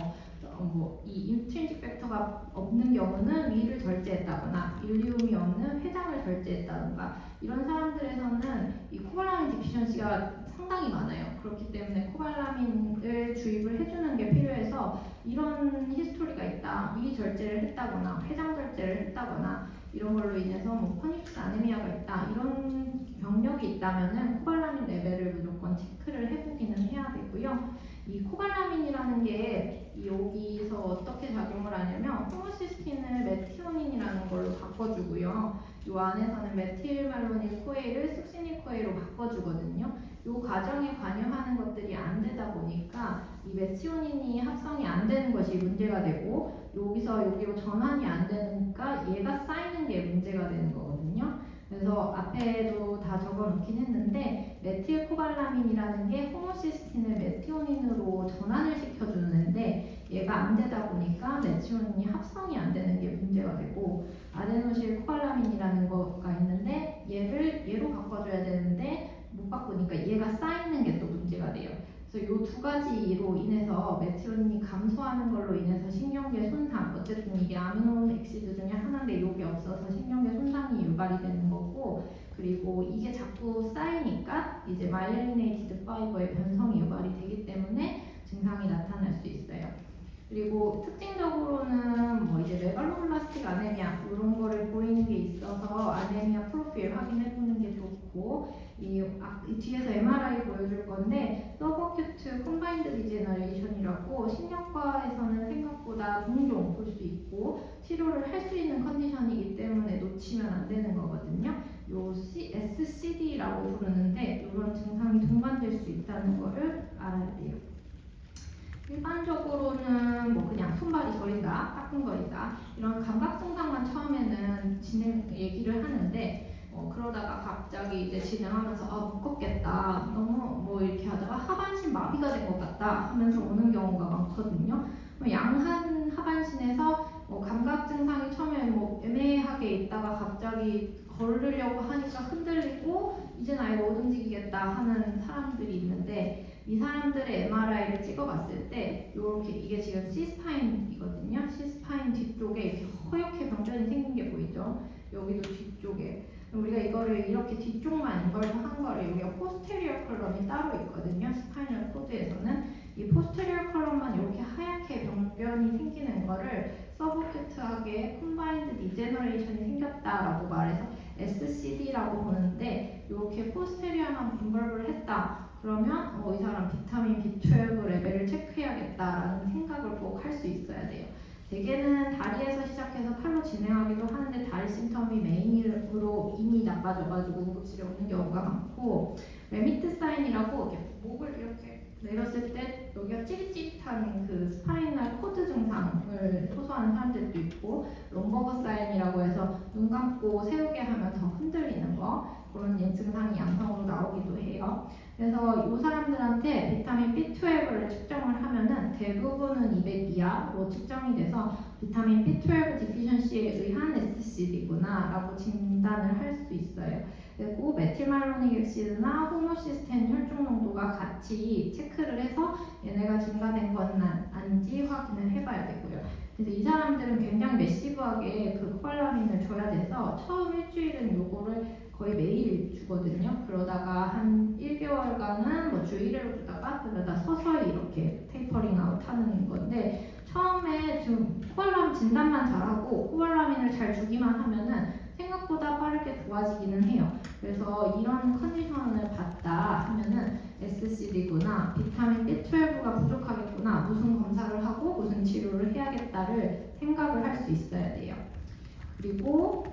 이 인트린식 팩터가 없는 경우는 위를 절제했다거나 일리움이 없는 회장을 절제했다던가, 이런 사람들에서는 이 코발라민 디피션시 디피션시가 상당히 많아요. 그렇기 때문에 코발라민을 주입을 해주는 게 필요해서 이런 히스토리가 있다, 위 절제를 했다거나 폐장 절제를 했다거나 이런 걸로 인해서 뭐 퍼닉스 아네미아가 있다, 이런 병력이 있다면은 코발라민 레벨을 무조건 체크를 해보기는 해야 되고요. 이 코발라민이라는 게 여기서 어떻게 작용을 하냐면 호모시스틴을 메티오닌이라는 걸로 바꿔주고요. 이 안에서는 메틸말로닐 코에이를 숙시닐 코에이로 바꿔주거든요. 이 과정에 관여하는 것들이 안 되다 보니까 이 메티오닌이 합성이 안 되는 것이 문제가 되고, 여기서 여기로 전환이 안 되니까 얘가 쌓이는 게 문제가 되는 거거든요. 그래서 앞에도 다 적어놓긴 했는데 메틸코발라민이라는 게 호모시스틴을 메티오닌으로 전환을 시켜주는데 얘가 안 되다 보니까 메티오닌이 합성이 안 되는 게 문제가 되고, 아데노실 코발라민이라는 거가 있는데 얘를 얘로 바꿔줘야 되는데 못 바꾸니까 얘가 쌓이는 게 또 문제가 돼요. 그래서 이 두 가지로 인해서 메티오닌이 감소하는 걸로 인해서 신경계 손상, 어쨌든 이게 아미노 액시드 중에 하나인데 이게 없어서 신경계 손상이 유발이 되는 거고, 그리고 이게 자꾸 쌓이니까 이제 마이엘리네이티드 파이버의 변성이 유발이 되기 때문에 증상이 나타날 수 있어요. 그리고 특징적으로는 뭐 이제 메갈로블라스틱 아네미아 이런 거를 보이는 게 있어서 아네미아 프로필 확인해 보는 게 좋고, 이 뒤에서 MRI 보여줄 건데 서브어큐트 컴바인드 디제너레이션이라고 신경과에서는 생각보다 종종 볼 수 있고 치료를 할 수 있는 컨디션이기 때문에 놓치면 안 되는 거거든요. 요 SCD라고 부르는데 이런 증상이 동반될 수 있다는 거를 알아야 돼요. 일반적으로는 뭐 그냥 손발이 저린다, 따끔거린다 이런 감각 증상만 처음에는 얘기를 하는데 그러다가 갑자기 이제 진행하면서 못 걷겠다, 너무 뭐 이렇게 하다가 하반신 마비가 된 것 같다 하면서 오는 경우가 많거든요. 양한 하반신에서 감각 증상이 처음에 뭐 애매하게 있다가 갑자기 걸으려고 하니까 흔들리고 이제 아예 못 움직이겠다 하는 사람들이 있는데, 이 사람들의 MRI를 찍어봤을 때 이렇게 이게 지금 C스파인이거든요. C스파인 뒤쪽에 이렇게 허옇게 병변이 생긴 게 보이죠? 여기도 뒤쪽에. 우리가 이거를 이렇게 뒤쪽만 인벌브 한 거를 여기가 포스테리어 컬럼이 따로 있거든요. 스파이널 코드에서는 이 포스테리어 컬럼만 이렇게 하얗게 병변이 생기는 거를 서브큐트하게 콤바인드 디제너레이션이 생겼다라고 말해서 SCD라고 보는데, 이렇게 포스테리어만 인벌브를 했다 그러면 이 사람 비타민 B12 레벨을 체크해야겠다라는 생각을 꼭 할 수 있어야 돼요. 대개는 다리에서 시작해서 팔로 진행하기도 하는데 다리 심텀이 메인으로 이미 나빠져가지고 응급실에 오는 경우가 많고, 레미트 사인이라고 이렇게 목을 이렇게 내렸을 때 여기가 찌릿찌릿한 그 스파이널 코드 증상을 호소하는 사람들도 있고, 롬버그 사인이라고 해서 눈 감고 세우게 하면 더 흔들리는 거, 그런 증상이 양성으로 나오기도 해요. 그래서 이 사람들한테 비타민 B12를 측정을 하면은 대부분은 200 이하로 측정이 돼서 비타민 B12 디피션시에 의한 SCD구나 라고 진단을 할 수 있어요. 그리고 메틸말로닉 액시드나 호모시스텐 혈중 농도가 같이 체크를 해서 얘네가 증가된 건 아닌지 확인을 해봐야 되고요. 그래서 이 사람들은 굉장히 매시브하게 그 코발라민을 줘야 돼서 처음 일주일은 요거를 거의 매일 주거든요. 그러다가 한 1개월간은 뭐 주 1회로 주다가 그러다 서서히 이렇게 테이퍼링 아웃 하는 건데, 처음에 좀 코발라민 진단만 잘하고 코발라민을 잘 주기만 하면은 생각보다 빠르게 좋아지기는 해요. 그래서 이런 컨디션을 봤다 하면은 SCD구나, 비타민 B12가 부족하겠구나, 무슨 검사를 하고 무슨 치료를 해야겠다를 생각을 할 수 있어야 돼요. 그리고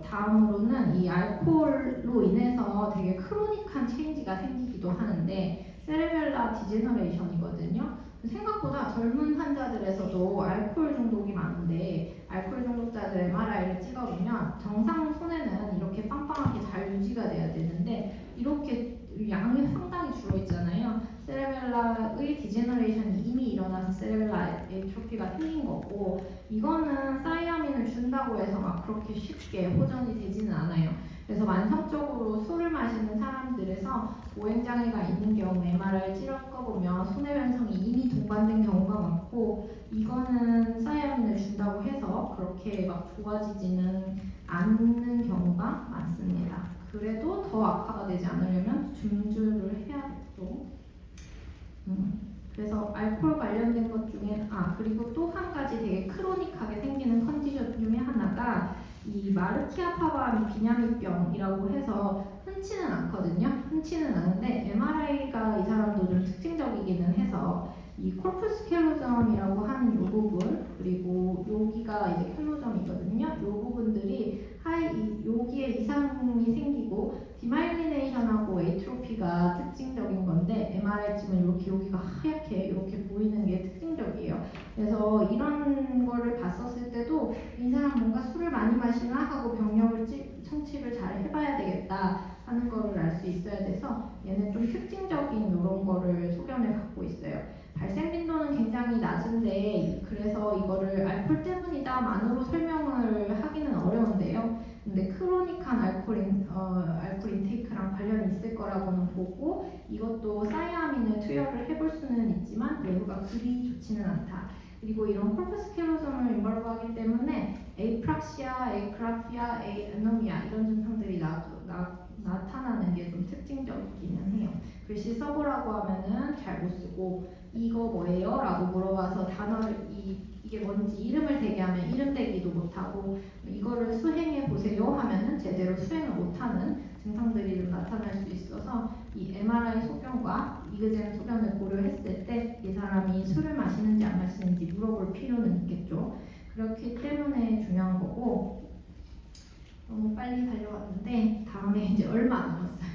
다음으로는 이 알코올로 인해서 되게 크로닉한 체인지가 생기기도 하는데 세레벨라 디제너레이션이거든요. 생각보다 젊은 환자들에서도 알코올 중독이 많은데, 알코올 중독자들 MRI를 찍어보면 정상 손에는 이렇게 빵빵하게 잘 유지가 돼야 되는데 이렇게 양이 상당히 줄어있잖아요. 세레벨라의 디제너레이션이 이미 일어나서 세레벨라 에트로피가 생긴 거고, 이거는 사이아민을 준다고 해서 막 그렇게 쉽게 호전이 되지는 않아요. 그래서 만성적으로 술을 마시는 사람들에서 보행장애가 있는 경우 MRI를 찍어보면 손해변성이 이미 동반된 경우가 많고, 이거는 사이아민을 준다고 해서 그렇게 막 좋아지지는 않는 경우가 많습니다. 그래도 더 악화가 되지 않으려면 중주를 해야겠죠. 그래서 알코올 관련된 것 중에 그리고 또 한 가지 되게 크로닉하게 생기는 컨디션 중에 하나가 이 마르티아 파바미 비냐미병이라고 해서 흔치는 않거든요. 흔치는 않은데 MRI가 이 사람도 좀 특징적이기는 해서 이 코르푸스 캘로점이라고 하는 이 부분, 그리고 여기가 이제 캘로점이거든요. 이 부분들이 여기에 이상이 생기고 디마일리네이션하고 에이트로피가 특징적인 건데 MRI 찍으면 이렇게 여기가 하얗게 이렇게 보이는 게 특징적이에요. 그래서 이런 거를 봤었을 때도 이 사람 뭔가 술을 많이 마시나 하고 병력을 청취를 잘 해봐야 되겠다 하는 거를 알 수 있어야 돼서 얘는 좀 특징적인 이런 거를 소견을 갖고 있어요. 발생 빈도는 굉장히 낮은데 그래서 이거를 알코올 때문이다만으로 설명을 하기는 어려운데요. 근데 크로닉한 알코올 인테이크랑 관련이 있을 거라고는 보고 이것도 사이아민을 투여를 해볼 수는 있지만 외부가 그리 좋지는 않다. 그리고 이런 코르푸스 캘로점을 인벌브하기 때문에 에이프락시아, 에이크라피아, 에이아노미아 이런 증상들이 나타나는 게 좀 특징적이기는 해요. 글씨 써보라고 하면은 잘 못 쓰고 이거 뭐예요? 라고 물어봐서 단어를 이게 뭔지 이름을 대게 하면 이름 대기도 못하고 이거를 수행해 보세요 하면은 제대로 수행을 못하는 증상들이 좀 나타날 수 있어서 이 MRI 소견과 이그젠 소견을 고려했을 때 이 사람이 술을 마시는지 안 마시는지 물어볼 필요는 있겠죠. 그렇기 때문에 중요한 거고 너무 빨리 달려갔는데 다음에 이제 얼마 안 남았어요.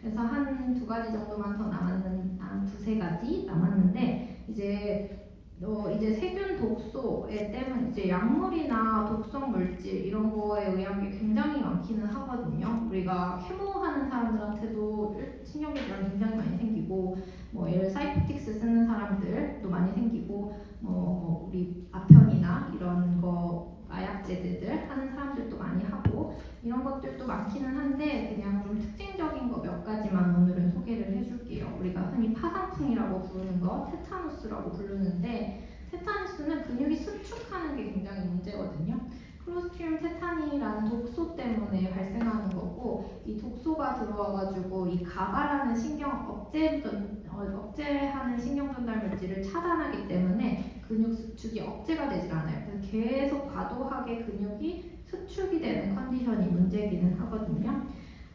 그래서 한 2가지 정도만 더 한 2-3가지 남았는데 이제 세균 독소에 때문에 이제 약물이나 독성 물질 이런 거에 의한 게 굉장히 많기는 하거든요. 우리가 케모하는 사람들한테도 신경질환 굉장히 많이 생기고 예를 사이코틱스 쓰는 사람들도 많이 생기고 우리 아편이나 이런 거 마약제들 하는 사람들도 많이 하고 이런 것들도 많기는 한데 그냥 좀 특징적인 거 몇 가지만 오늘은 소개를 해줄게요. 우리가 흔히 파상풍이라고 부르는 거 테타누스라고 부르는데 테타누스는 근육이 수축하는 게 굉장히 문제거든요. 클로스트리움 테타니라는 독소 때문에 발생하는 거고 이 독소가 들어와가지고 이 가바라는 억제하는 신경 전달 물질을 차단하기 때문에 근육 수축이 억제가 되질 않아요. 그래서 계속 과도하게 근육이 수축이 되는 컨디션이 문제기는 하거든요.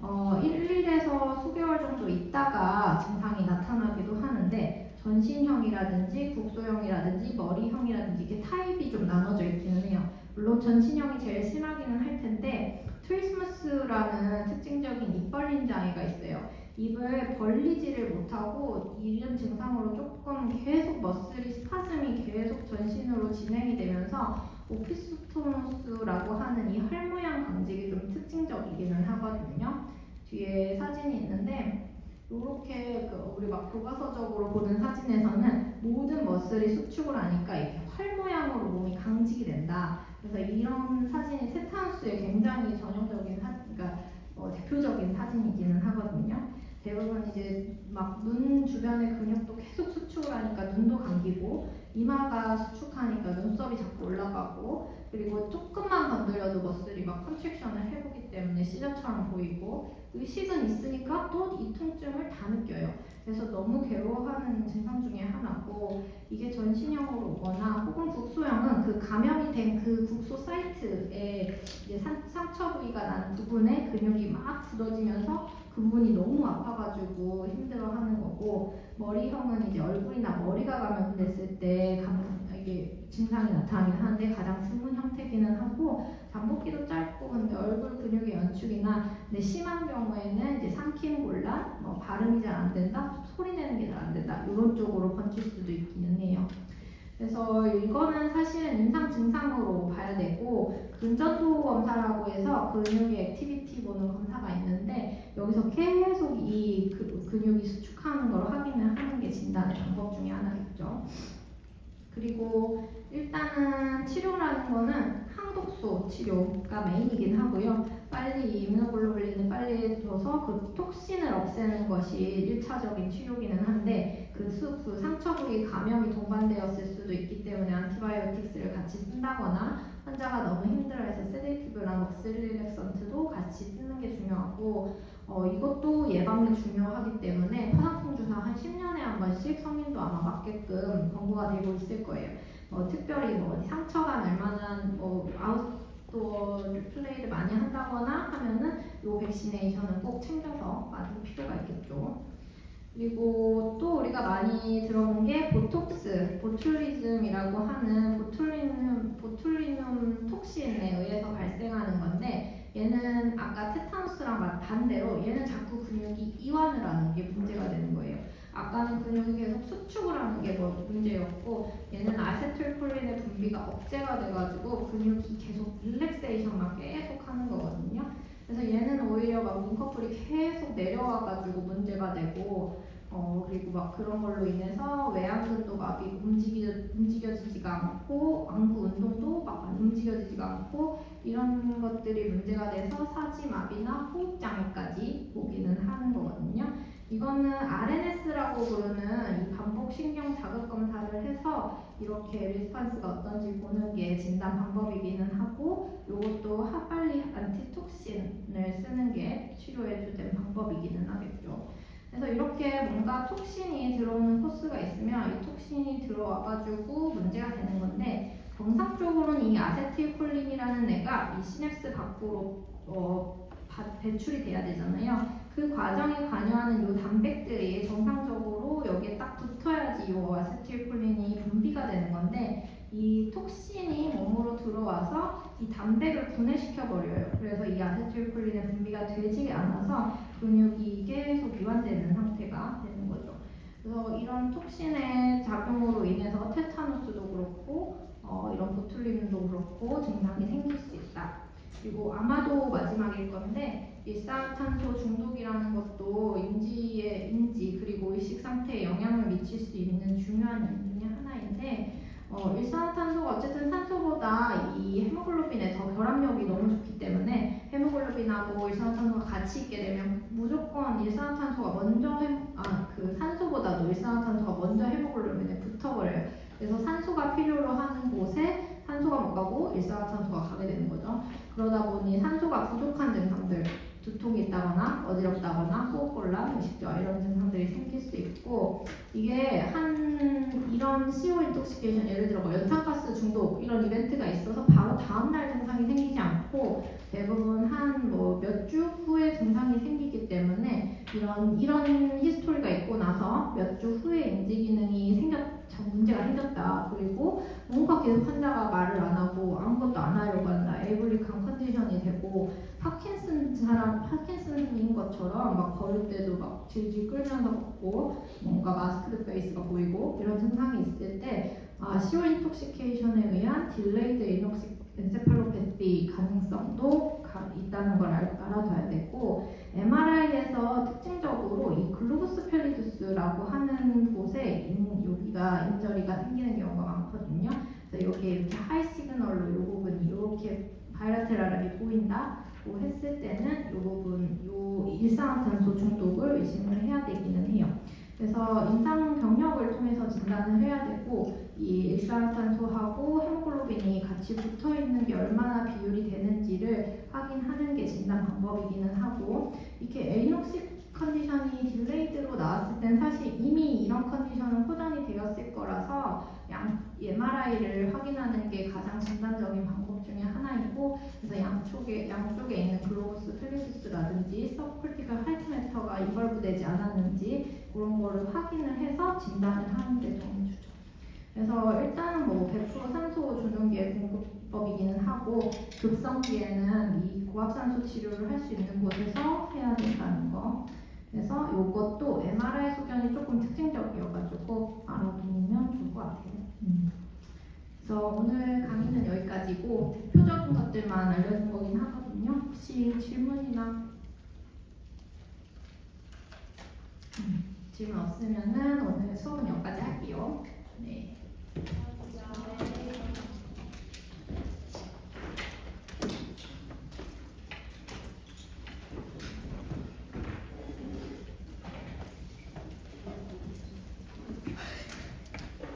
1에서 수개월 정도 있다가 증상이 나타나기도 하는데 전신형이라든지 국소형이라든지 머리형이라든지 이게 타입이 좀 나눠져 있기는 해요. 물론 전신형이 제일 심하기는 할 텐데 트리스머스라는 특징적인 입 벌림 장애가 있어요. 입을 벌리지를 못하고 이런 증상으로 조금 계속 머슬이 스파즘이 계속 전신으로 진행이 되면서 오피스토노스라고 하는 이 활 모양 강직이 좀 특징적이기는 하거든요. 뒤에 사진이 있는데 이렇게 우리 막 교과서적으로 보는 사진에서는 모든 머슬이 수축을 하니까 이렇게 활 모양으로 몸이 강직이 된다. 그래서 이런 사진이 테타누스의 굉장히 전형적인 그러니까 대표적인 사진이기는 하거든요. 대부분 이제 막 눈 주변의 근육도 계속 수축을 하니까 눈도 감기고 이마가 수축하니까 눈썹이 자꾸 올라가고 그리고 조금만 건드려도 머슬이 막 컨트랙션을 해보기 때문에 시저처럼 보이고 의식은 있으니까 또 이 통증을 다 느껴요. 그래서 너무 괴로워하는 증상 중에 하나고 이게 전신형으로 오거나 혹은 국소형은 그 감염이 된 그 국소 사이트에 이제 상처 부위가 난 부분에 근육이 막 굳어지면서 그 부분이 너무 아파가지고 힘들어하는 거고 머리형은 이제 얼굴이나 머리가 감염됐을 때 이게 증상이 나타나긴 하는데 가장 드문 형태기는 하고 잠복기도 짧고 근데 얼굴 근육의 연축이나 근데 심한 경우에는 이제 삼킴 곤란, 발음이 잘 안 된다, 소리 내는 게 잘 안 된다 이런 쪽으로 번질 수도 있기는 해요. 그래서 이거는 사실은 임상 증상으로 봐야 되고 근전도 검사라고 해서 근육의 액티비티 보는 검사가 있는데 여기서 계속 이 근육이 수축하는 걸 확인을 하는 게 진단의 방법 중에 하나겠죠. 그리고 일단은 치료라는 거는 항독소 치료가 메인이긴 하고요. 빨리 이뮤노글로불린을 빨리 해줘서 그 톡신을 없애는 것이 1차적인 치료기는 한데 그 상처 부위 감염이 동반되었을 수도 있기 때문에 안티바이오틱스를 같이 쓴다거나 환자가 너무 힘들어해서 세데이티브랑 먹스 릴렉선트도 같이 쓰는 게 중요하고 이것도 예방에 중요하기 때문에 화상풍 주사 한 10년에 한 번씩 성인도 아마 맞게끔 권고가 되고 있을 거예요. 특별히 뭐 어디 상처가 날 만한 아웃도어 플레이를 많이 한다거나 하면은 이 백시네이션은 꼭 챙겨서 맞을 필요가 있겠죠. 그리고 또 우리가 많이 들어본 게 보톡스, 보툴리즘이라고 하는 보툴리눔 톡신에 의해서 발생하는 건데 얘는 아까 테타누스랑 반대로 얘는 자꾸 근육이 이완을 하는 게 문제가 되는 거예요. 아까는 근육이 계속 수축을 하는 게 문제였고 얘는 아세틸콜린의 분비가 억제가 돼가지고 근육이 계속 릴렉세이션만 계속 하는 거거든요. 그래서 얘는 오히려 막 문커플이 계속 내려와가지고 문제가 되고 그리고 막 그런 걸로 인해서 외양근도 마비 움직여지지가 않고 안구 운동도 막 움직여지지가 않고 이런 것들이 문제가 돼서 사지마비나 호흡장애까지 오기는 하는 거거든요. 이거는 RNS라고 부르는 이 반복 신경 자극 검사를 해서 이렇게 리스판스가 어떤지 보는 게 진단 방법이기는 하고 이것도 하빨리 안티톡신을 쓰는 게 치료에 주된 방법이기는 하겠죠. 그래서 이렇게 뭔가 톡신이 들어오는 코스가 있으면 이 톡신이 들어와가지고 문제가 되는 건데 정상적으로는 이 아세틸콜린이라는 애가 이 시냅스 밖으로 배출이 돼야 되잖아요. 그 과정에 관여하는 이 단백들이 정상적으로 여기에 딱 붙어야지 이 아세틸콜린이 분비가 되는 건데 이 톡신이 몸으로 들어와서 이 단백을 분해시켜 버려요. 그래서 이 아세틸콜린의 분비가 되지 않아서 근육이 계속 이완되는 상태가 되는 거죠. 그래서 이런 톡신의 작용으로 인해서 테타누스도 그렇고 이런 보툴리눔도 그렇고 증상이 생길 수 있다. 그리고 아마도 마지막일 건데 일산탄소 중독이라는 것도 인지 그리고 의식 상태에 영향을 미칠 수 있는 중요한 요인 중에 하나인데 일산화탄소가 어쨌든 산소보다 이 헤모글로빈에 더 결합력이 너무 좋기 때문에 헤모글로빈하고 일산화탄소가 같이 있게 되면 무조건 일산화탄소가 먼저 그 산소보다도 일산화탄소가 먼저 헤모글로빈에 붙어버려요. 그래서 산소가 필요로 하는 곳에 산소가 못 가고 일산화탄소가 가게 되는 거죠. 그러다 보니 산소가 부족한 증상들, 두통이 있다거나 어지럽다거나 호흡곤란, 의식저하 이런 증상들이 생길 수 있고 이게 이런 CO 인톡시케이션 예를 들어 연탄가스 중독 이런 이벤트가 있어서 바로 다음날 증상이 생기지 않고 대부분 한 몇 주 후에 증상이 생기기 때문에 이런 히스토리가 있고 나서 몇 주 후에 인지 기능이 문제가 생겼다. 그리고 뭔가 계속 환자가 말을 안 하고 아무것도 안 하려고 한다. 에이블릭한 컨디션이 되고 파킨슨인 것처럼 막 걸을 때도 막 질질 끌면서 걷고 뭔가 마스크드 페이스가 보이고 이런 증상이 있을 때 CO 인톡시케이션에 의한 딜레이드 엔세팔로패시 가능성도 있다는 걸 알아둬야 되고 MRI에서 특징적으로 이 글로부스 펠리두스라고 하는 곳에 여기가 인저리가 생기는 경우가 많거든요. 그래서 여기에 이렇게 하이 시그널로 이 부분이 이렇게 바이라테럴하게 보인다고 했을 때는 이 부분, 이 일산화탄소 중독을 의심을 해야 되기는 해요. 그래서 임상 경력을 통해서 진단을 해야 되고 이 일산화탄소하고 헤모글로빈이 같이 붙어 있는 게 얼마나 비율이 되는지를 확인하는 게 진단 방법이기는 하고 이렇게 에이녹식 컨디션이 딜레이드로 나왔을 땐 사실 이미 이런 컨디션은 호전이 되었을 거라서 MRI를 확인하는 게 가장 진단적인 방법 중에 하나이고 그래서 양쪽에 있는 글로부스 펠리투스라든지 서브콜티컬 하이트매터가 인벌브되지 않았는지 그런 거를 확인을 해서 진단을 하는 데 도움을 주죠. 그래서 일단은 100% 산소 전용기의 공급법이기는 하고 급성기에는 이 고압산소 치료를 할 수 있는 곳에서 해야 된다는 거. 그래서 이것도 MRI 소견이 조금 특징적이어가지고 알아두면 좋을 것 같아요. 그래서 오늘 강의는 여기까지고 대표적인 것들만 알려준 거긴 하거든요. 혹시 질문이나 질문 없으면은 오늘 수업은 여기까지 할게요. 네.